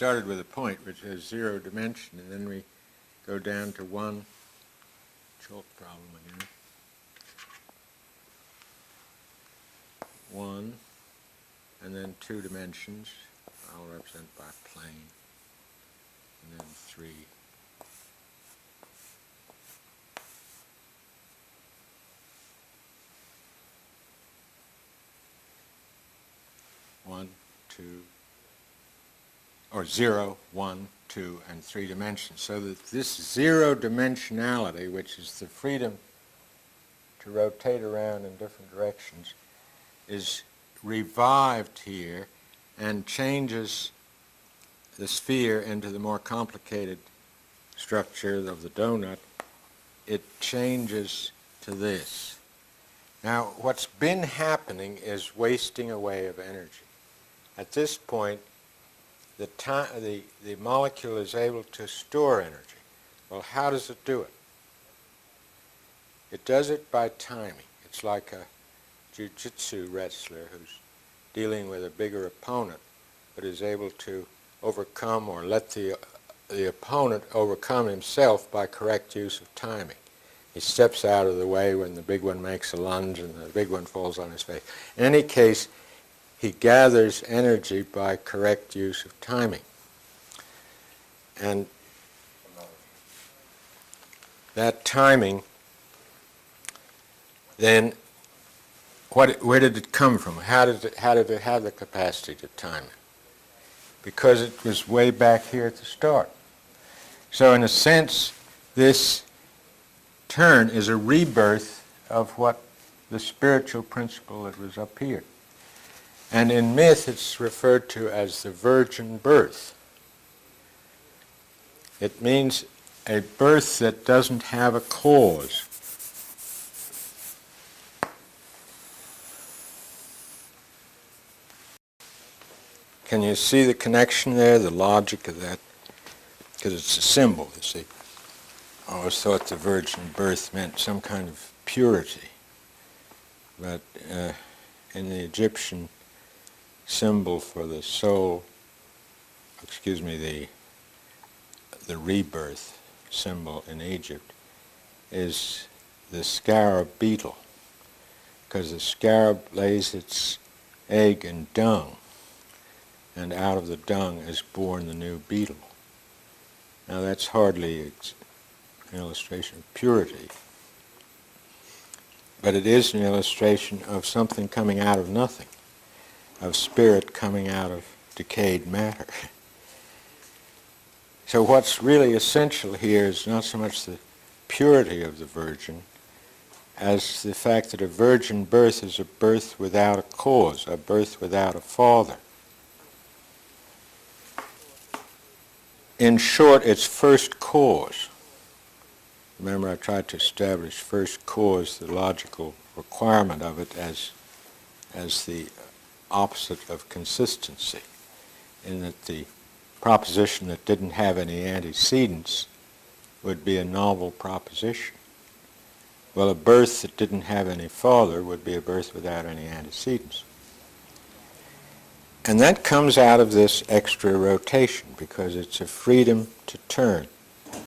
started with a point which has 0 dimension, and then we go down to one chalk problem again. 1, and then 2 dimensions, all represented by plane, and then 3. One, two, or 0, 1, 2, and 3 dimensions. So that this 0 dimensionality, which is the freedom to rotate around in different directions, is revived here and changes the sphere into the more complicated structure of the donut. It changes to this. Now, what's been happening is wasting away of energy. At this point, the molecule is able to store energy. Well, how does it do it? It does it by timing. It's like a jiu-jitsu wrestler who's dealing with a bigger opponent, but is able to overcome or let the opponent overcome himself by correct use of timing. He steps out of the way when the big one makes a lunge and the big one falls on his face. In any case, he gathers energy by correct use of timing. And that timing, then, where did it come from? How did it have the capacity to time it? Because it was way back here at the start. So in a sense, this turn is a rebirth of what the spiritual principle that was up here. And in myth, it's referred to as the virgin birth. It means a birth that doesn't have a cause. Can you see the connection there, the logic of that? Because it's a symbol, you see. I always thought the virgin birth meant some kind of purity. But in the Egyptian symbol for the soul, the rebirth symbol in Egypt is the scarab beetle, because the scarab lays its egg in dung, and out of the dung is born the new beetle. Now that's hardly an illustration of purity, but it is an illustration of something coming out of nothing, of spirit coming out of decayed matter. So what's really essential here is not so much the purity of the virgin as the fact that a virgin birth is a birth without a cause, a birth without a father. In short, it's first cause. Remember, I tried to establish first cause, the logical requirement of it, as the opposite of consistency, in that the proposition that didn't have any antecedents would be a novel proposition. Well, a birth that didn't have any father would be a birth without any antecedents. And that comes out of this extra rotation, because it's a freedom to turn.